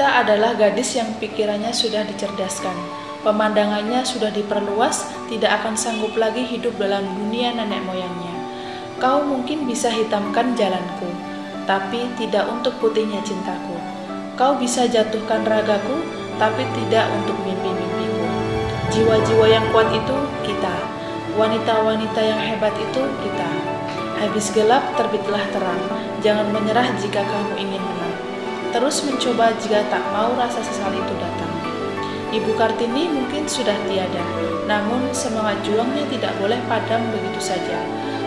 Wanita adalah gadis yang pikirannya sudah dicerdaskan, pemandangannya sudah diperluas, tidak akan sanggup lagi hidup dalam dunia nenek moyangnya. Kau mungkin bisa hitamkan jalanku, tapi tidak untuk putihnya cintaku. Kau bisa jatuhkan ragaku, tapi tidak untuk mimpi-mimpiku. Jiwa-jiwa yang kuat itu kita, wanita-wanita yang hebat itu kita. Habis gelap terbitlah terang, jangan menyerah jika kamu ingin menang. Terus mencoba jika tak mau rasa sesal itu datang. Ibu Kartini mungkin sudah tiada, namun semangat juangnya tidak boleh padam begitu saja.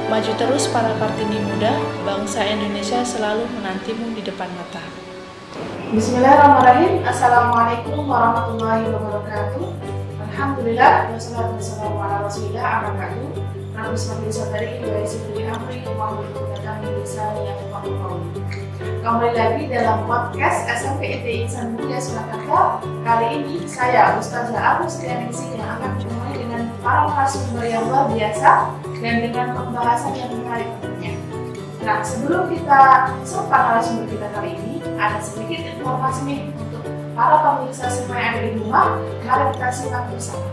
Maju terus para Kartini muda, bangsa Indonesia selalu menantimu di depan mata. Bismillahirrahmanirrahim. Assalamualaikum warahmatullahi wabarakatuh. Alhamdulillah, wassalatu wassalamu ala rasulillah, amma ba'du. Rabbi shrah li sadri wa yassir li amri wahlul 'uqdatam min lisani yafqahu qawli. Kembali lagi dalam podcast SMP ITI Insan Mulia Surakarta. Kali ini saya Ustazah Agus Krianingsih yang akan menemani dengan para narasumber yang luar biasa dan dengan pembahasan yang menarik tentunya. Nah, sebelum kita sapa narasumber kita kali ini, ada sedikit informasi nih untuk para pemirsa semua yang ada di rumah. Mari kita simak bersama.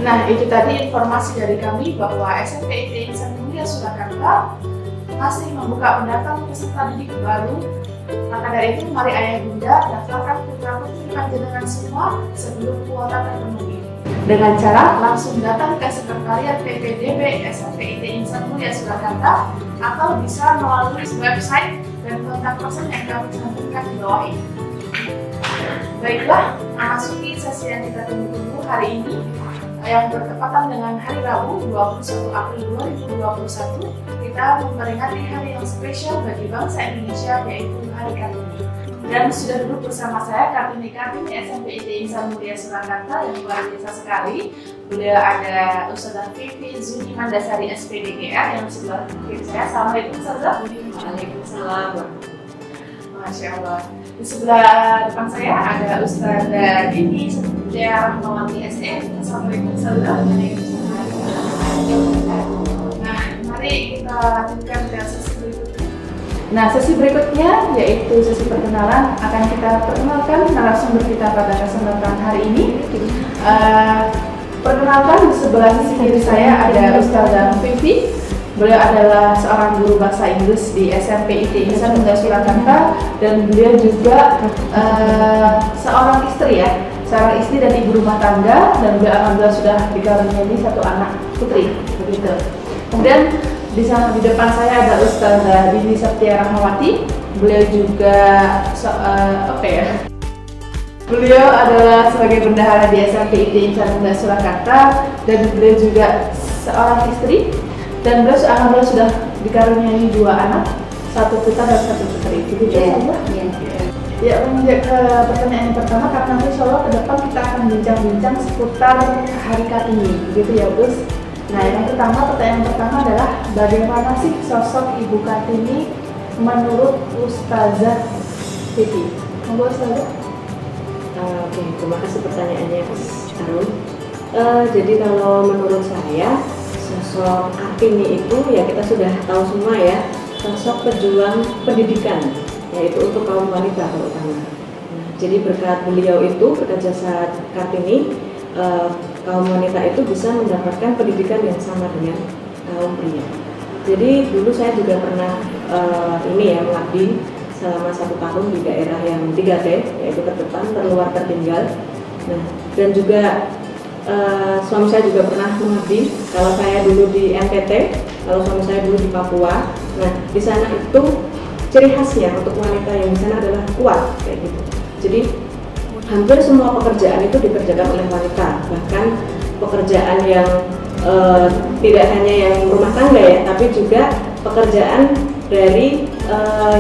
Nah, itu tadi informasi dari kami bahwa SMP ITI Insan Mulia Surakarta masih membuka pendaftaran peserta didik baru. Maka dari itu, mari ayah bunda daftarkan putra-putri panjenengan semua sebelum kuota terpenuhi. Dengan cara langsung datang ke Sekretariat PPDB SMP ITI Insan Mulia Surakarta atau bisa melalui website dan kontak person yang kami cantumkan di bawah ini. Baiklah, memasuki sesi yang kita tunggu-tunggu hari ini, yang bertepatan dengan hari Rabu 21 April 2021, kita memperingati hari yang spesial bagi bangsa Indonesia, yaitu Hari Kartini. Dan sudah duduk bersama saya Kartini SMP ITI Insan Mulia Surakarta yang luar biasa sekali. Beliau ada Ustazah Vivi Zuni Mandasari SPDGR yang sebelah kiri saya. Assalamualaikum Ustazah. Waalaikumsalam. Masya Allah. Di sebelah depan saya ada Ustazah Dini Rahmawati SE. Assalamualaikum warahmatullahi wabarakatuh. Nah, mari kita lanjutkan ke sesi berikutnya. Nah, sesi berikutnya yaitu sesi perkenalan. Akan kita perkenalkan narasumber kita pada kesempatan hari ini. Perkenalkan, di sebelah sisi kiri saya ada Ustazah Vivi. Beliau adalah seorang guru bahasa Inggris di SMP ITI Insan Mulia Surakarta dan beliau juga seorang istri ya. Seorang istri dan ibu rumah tangga, dan beliau alhamdulillah sudah dikaruniai satu anak putri begitu. Kemudian di depan saya ada Ustazah Dini Rahmawati. Beliau juga beliau adalah sebagai bendahara di SMP ITI Insan Mulia Surakarta dan beliau juga seorang istri dan beliau alhamdulillah sudah dikaruniai 2 anak, 1 putra dan 1 putri. Begitu saja. Ya, lanjut ke pertanyaan yang pertama, karena nanti insya Allah ke depan kita akan bincang-bincang seputar Hari Kartini, begitu ya Gus. Nah, yang pertanyaan pertama adalah bagaimana sih sosok Ibu Kartini menurut Ustazah Titi? Monggo Ustazah. Oke, terima kasih pertanyaannya Mas Arun. Jadi kalau menurut saya sosok Kartini itu ya kita sudah tahu semua ya, sosok pejuang pendidikan, yaitu untuk kaum wanita terutama. Nah, jadi berkat beliau itu, berkat jasa Kartini, kaum wanita itu bisa mendapatkan pendidikan yang sama dengan kaum pria. Jadi dulu saya juga pernah mengabdi selama 1 tahun di daerah yang 3T, yaitu terdepan, terluar, tertinggal. Nah, dan juga suami saya juga pernah mengabdi. Kalau saya dulu di NTT, kalau suami saya dulu di Papua. Nah, di sana itu ciri khasnya untuk wanita yang di sana adalah kuat kayak gitu. Jadi hampir semua pekerjaan itu dikerjakan oleh wanita, bahkan pekerjaan yang tidak hanya yang rumah tangga ya, tapi juga pekerjaan dari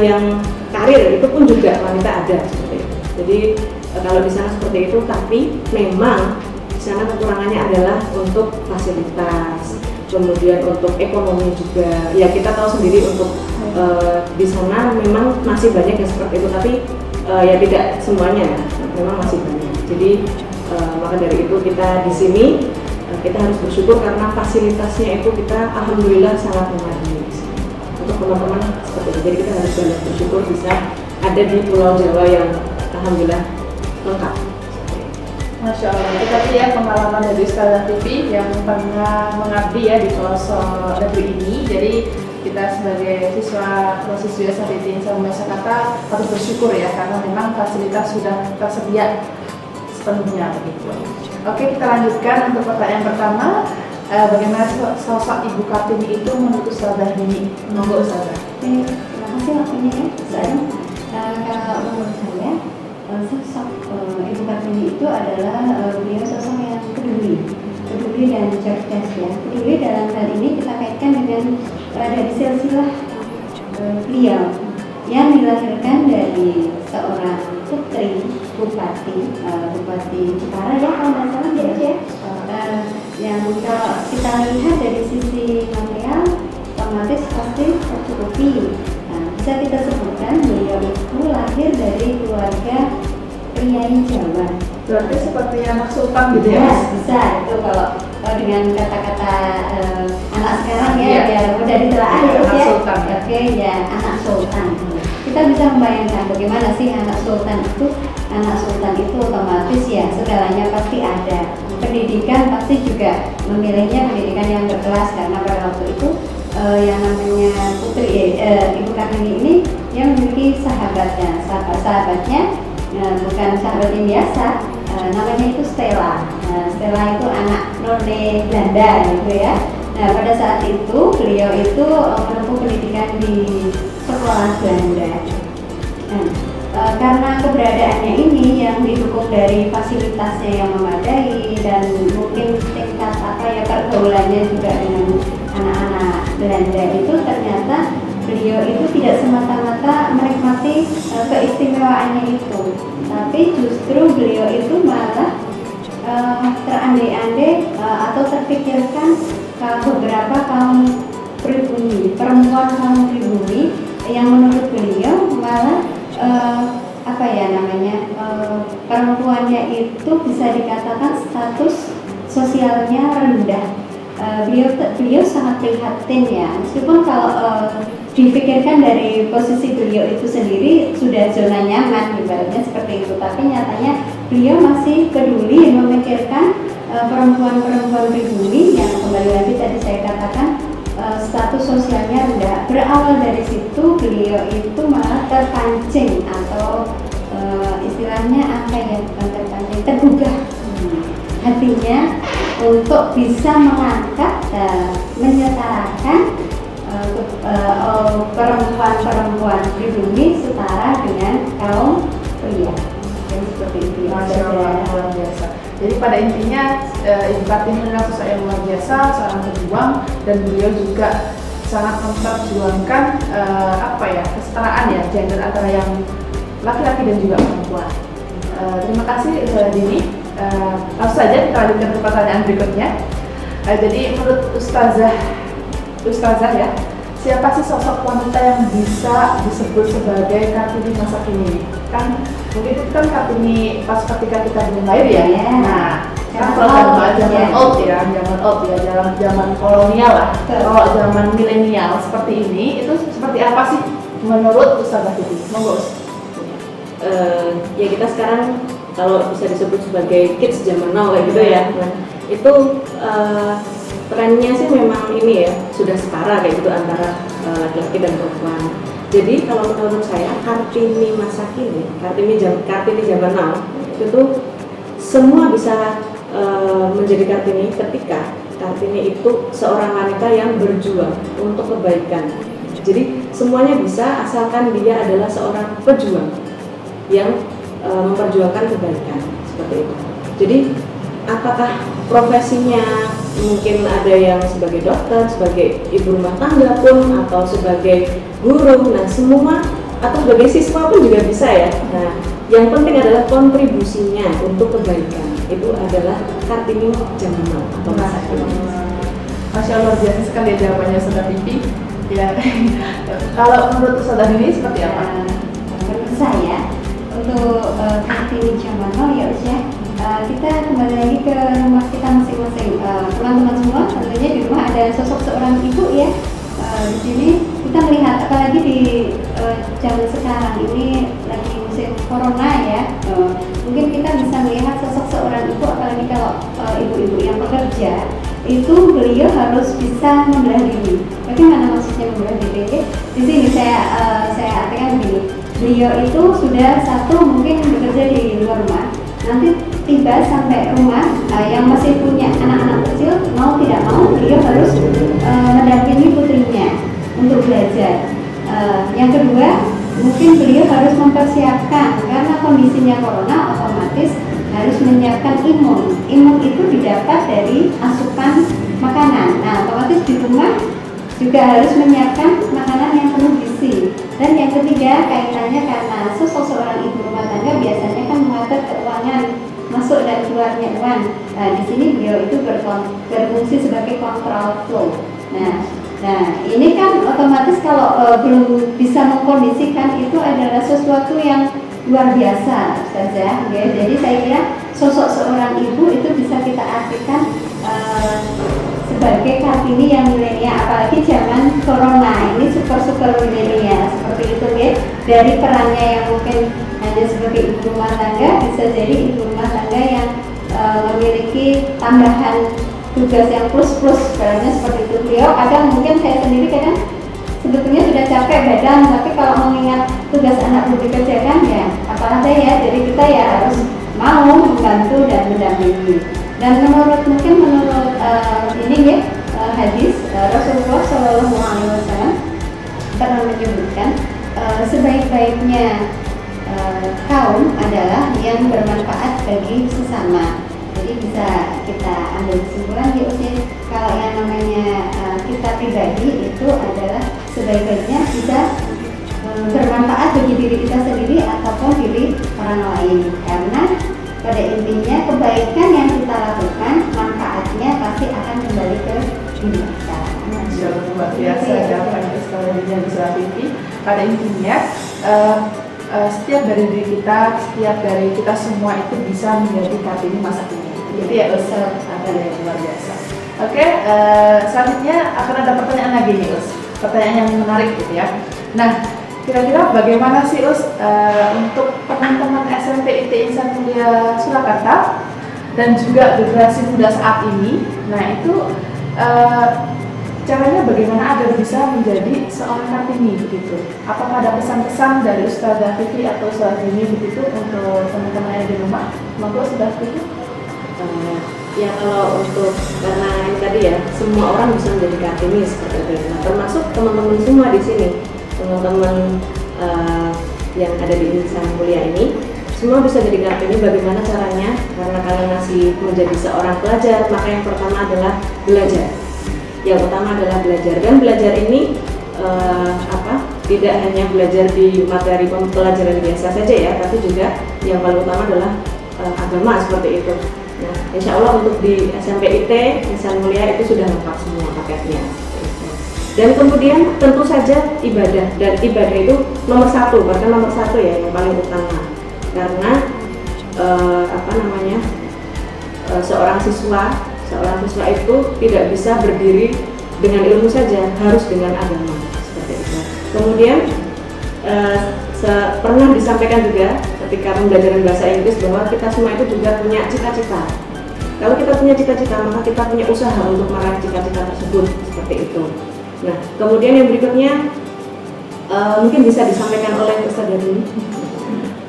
yang karir itu pun juga wanita ada seperti itu. Jadi kalau di sana seperti itu, tapi memang di sana kekurangannya adalah untuk fasilitas, kemudian untuk ekonomi juga. Ya kita tahu sendiri untuk di sana memang masih banyak yang seperti itu, tapi ya tidak semuanya, memang masih banyak. Jadi maka dari itu kita di sini kita harus bersyukur karena fasilitasnya itu kita alhamdulillah sangat memadai untuk teman-teman seperti itu. Jadi kita harus banyak bersyukur bisa ada di Pulau Jawa yang alhamdulillah lengkap. Masya Allah, itu tadi ya pengalaman dari Ustazah TV yang pernah mengabdi ya di pelosok negeri ini. Jadi kita sebagai siswa atau siswi SMPT Insan Jakarta harus bersyukur ya, karena memang fasilitas sudah tersedia sepenuhnya begitu. Oke, kita lanjutkan untuk pertanyaan pertama. Bagaimana sosok Ibu Kartini itu menurut Ustazah Dini? Monggo Ustazah. Terima kasih waktunya ya. Kalau menurut saya sosok Ibu Kartini itu adalah beliau sosok yang peduli dan cerdas ya. Peduli dalam hal ini kita kaitkan dengan dari silsilah beliau yang dilahirkan dari seorang putri Bupati Jepara ya, kalau nggak salah dia ya. Yang kalau kita lihat dari sisi material otomatis pasti tercukupi. Nah, bisa kita sebutkan beliau itu lahir dari keluarga priai Jawa. Berarti seperti anak sultan gitu ya? Bisa itu kalau dengan kata-kata anak sekarang ya, biar mudah ditelaah ya. Sultan. Oke ya, anak sultan. Kita bisa membayangkan bagaimana sih anak sultan itu. Anak sultan itu otomatis ya segalanya pasti ada. Pendidikan pasti juga memilihnya pendidikan yang berkelas, karena pada waktu itu yang namanya putri Ibu Kartini ini yang memiliki sahabatnya bukan sahabat yang biasa, namanya itu Stella. Stella itu anak none Belanda gitu ya. Nah pada saat itu beliau itu menempuh pendidikan di sekolah Belanda. Karena keberadaannya ini yang didukung dari fasilitasnya yang memadai dan mungkin tingkat pergaulannya juga dengan anak-anak Belanda itu, ternyata beliau itu tidak semata-mata menikmati keistimewaannya itu, tapi justru beliau itu malah terandai-andai atau terpikirkan beberapa kaum pribumi, perempuan kaum pribumi yang menurut beliau malah perempuannya itu bisa dikatakan status sosialnya rendah. Beliau sangat prihatin ya, meskipun kalau dipikirkan dari posisi beliau itu sendiri sudah zona nyaman ibaratnya seperti itu, tapi nyatanya beliau masih peduli memikirkan perempuan-perempuan pribumi yang kembali lagi tadi saya katakan status sosialnya rendah. Berawal dari situ beliau itu malah terpancing atau istilahnya tergugah hatinya untuk bisa mengangkat menyetarakan perempuan-perempuan pribumi setara dengan kaum pria. Jadi seperti itu. Masya Allah, luar biasa. Jadi pada intinya Ibu Kartini adalah sosok yang luar biasa, seorang pejuang, dan beliau juga sangat memperjuangkan kesetaraan ya gender antara yang laki-laki dan juga perempuan. Terima kasih Dini. Langsung saja kita lanjutkan ke pertanyaan berikutnya. Jadi menurut Ustazah ya, siapa sih sosok wanita yang bisa disebut sebagai Kartini masa kini? Kan mungkin itu kan Kartini pas ketika kita belum lahir ya. Nah, kan kalau zaman old ya, zaman kolonial lah. Kalau zaman milenial seperti ini, itu seperti apa sih menurut Ustazah Titi? Monggo Ustaz. Ya kita sekarang kalau bisa disebut sebagai kids zaman now kayak gitu ya. Nah, itu trennya sih memang ini ya, sudah setara kayak gitu antara laki-laki dan perempuan. Jadi kalau menurut saya Kartini masa kini, Kartini zaman now itu semua bisa menjadi Kartini ketika Kartini itu seorang wanita yang berjuang untuk kebaikan. Jadi semuanya bisa asalkan dia adalah seorang pejuang yang memperjuangkan kebaikan seperti itu. Jadi apakah profesinya mungkin ada yang sebagai dokter, sebagai ibu rumah tangga pun, atau sebagai guru, nah semua, atau sebagai siswa pun juga bisa ya. Nah, yang penting adalah kontribusinya untuk kebaikan. Itu adalah Kartini zaman now atau masa kini. Masya Allah, biasa sekali jawabannya Ustazah Titi. Ya. Kalau menurut Ustazah ini seperti apa? Menurut saya untuk Kartini zaman now ya usia kita kembali lagi ke rumah kita masing-masing. Teman-teman semua tentunya di rumah ada sosok seorang ibu ya. Di sini kita melihat apalagi di zaman sekarang ini lagi musim corona ya. Mungkin kita bisa melihat sosok seorang ibu, apalagi kalau ibu-ibu yang bekerja itu beliau harus bisa membelah diri. Bagaimana maksudnya membelah diri? Di sini saya artikan begini. Beliau itu sudah satu mungkin bekerja di luar rumah, nanti tiba sampai rumah yang masih punya anak-anak kecil, mau tidak mau beliau harus mendampingi putrinya untuk belajar. Yang kedua, mungkin beliau harus mempersiapkan karena kondisinya corona, otomatis harus menyiapkan imun. Imun itu didapat dari asupan makanan. Nah, otomatis di rumah juga harus menyiapkan makanan yang penuh gizi. Dan yang ketiga, kaitannya karena sosok seorang ibu rumah tangga biasanya kan mengatur keuangan, masuk dan keluarnya uang. Nah, di sini beliau itu berfungsi sebagai kontrol flow. Nah, ini kan otomatis kalau belum bisa mengkondisikan itu adalah sesuatu yang luar biasa, Ustazah. Ya. Jadi saya kira sosok seorang ibu itu bisa kita artikan sebagai Kartini yang milenial, apalagi zaman corona ini super milenial seperti itu ya. Dari perannya yang mungkin hanya sebagai ibu rumah tangga, bisa jadi ibu rumah tangga yang memiliki tambahan tugas yang plus perannya seperti itu. Beliau kadang mungkin saya sendiri kadang sebetulnya sudah capek badan, tapi kalau mengingat tugas anak belum dikerjakan ya apa ada ya. Jadi kita ya harus mau membantu dan mendampingi. Dan menurut ini ya hadis Rasulullah SAW pernah menyebutkan sebaik-baiknya kaum adalah yang bermanfaat bagi sesama. Jadi bisa kita ambil kesimpulan di usia kalau yang namanya kita pribadi itu adalah sebaik-baiknya bisa bermanfaat bagi diri kita sendiri ataupun diri orang lain, karena pada intinya kebaikan yang kita lakukan manfaatnya pasti akan kembali ke diri kita. Luar biasa jawabannya Ustazah Titi. Pada intinya setiap dari diri kita, setiap dari kita semua itu bisa menjadi Kartini masa kini. Jadi ya Ustaz, ada yang luar biasa. Oke, selanjutnya akan ada pertanyaan lagi nih Ustaz. Pertanyaan yang menarik gitu ya. Nah, kira-kira bagaimana sih untuk teman-teman SMP IT Insan Mulia Surakarta dan juga generasi muda saat ini? Nah itu caranya bagaimana agar bisa menjadi seorang Kartini begitu? Apakah ada pesan-pesan dari Ustazah Titi atau Ustazah Dini begitu untuk teman-teman yang di rumah? Monggo Ustazah Titi. Ya kalau untuk karena ini tadi ya semua orang bisa menjadi Kartini seperti itu. Nah, termasuk teman-teman semua di sini, teman-teman yang ada di Insan Mulia ini semua bisa jadi Kartini. Bagaimana caranya? Karena kalian masih menjadi seorang pelajar, maka yang pertama adalah belajar. Yang utama adalah belajar, dan belajar ini tidak hanya belajar di materi pelajaran biasa saja ya, tapi juga yang paling utama adalah agama seperti itu. Nah, insya Allah untuk di SMP IT Insan Mulia itu sudah lengkap semua paketnya. Dan kemudian tentu saja ibadah, dan ibadah itu nomor satu, bahkan nomor satu ya, yang paling utama. Karena seorang siswa itu tidak bisa berdiri dengan ilmu saja, harus dengan agama seperti itu. Kemudian pernah disampaikan juga ketika pembelajaran bahasa Inggris bahwa kita semua itu juga punya cita-cita. Kalau kita punya cita-cita, maka kita punya usaha untuk meraih cita-cita tersebut seperti itu. Nah, kemudian yang berikutnya mungkin bisa disampaikan oleh Ustazah Dini.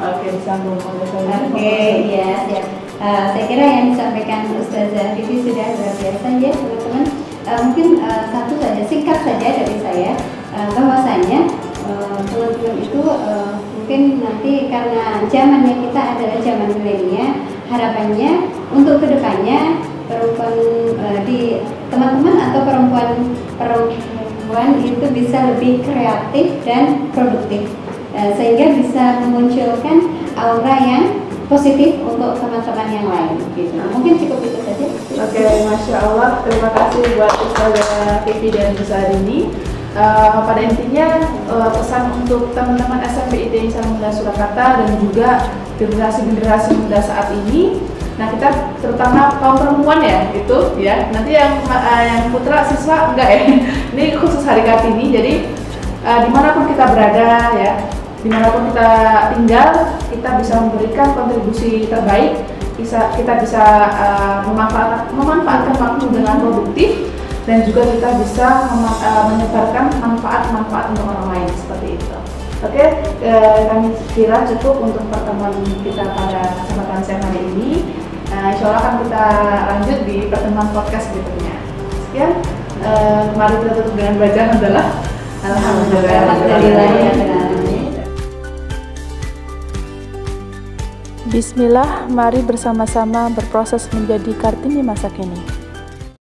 Oke, disambung oleh saya. Oke, ya siap. Saya kira yang disampaikan Ustazah Dini sudah luar biasa ya teman-teman. Mungkin satu saja, singkat saja dari saya, bahwasanya teman-teman itu mungkin nanti karena zamannya kita adalah zaman milenial, harapannya untuk kedepannya perempuan di teman-teman atau perempuan itu bisa lebih kreatif dan produktif, sehingga bisa memunculkan aura yang positif untuk teman-teman yang lain gitu. Mungkin cukup itu saja. Oke, Masya Allah, terima kasih buat Ustazah Vivi dan Ustazah Dini. Pada intinya pesan untuk teman-teman SMP IT Insan Mulia Surakarta dan juga generasi-generasi muda saat ini. Nah, kita terutama kaum perempuan ya, itu ya. Nanti yang putra siswa enggak ya. Ini khusus hari Kartini. Jadi dimanapun kita berada ya, dimanapun kita tinggal, kita bisa memberikan kontribusi terbaik. Kita bisa memanfaatkan waktu dengan produktif, dan juga kita bisa menyebarkan manfaat-manfaat untuk orang lain seperti itu. Oke, kami kira cukup untuk pertemuan kita pada kesempatan siang hari ini. Insya Allah akan kita lanjut di pertemuan podcast berikutnya. Sekian, mari kita tutup dengan bacaan adalah Alhamdulillah. Bismillah, mari bersama-sama berproses menjadi Kartini masa kini.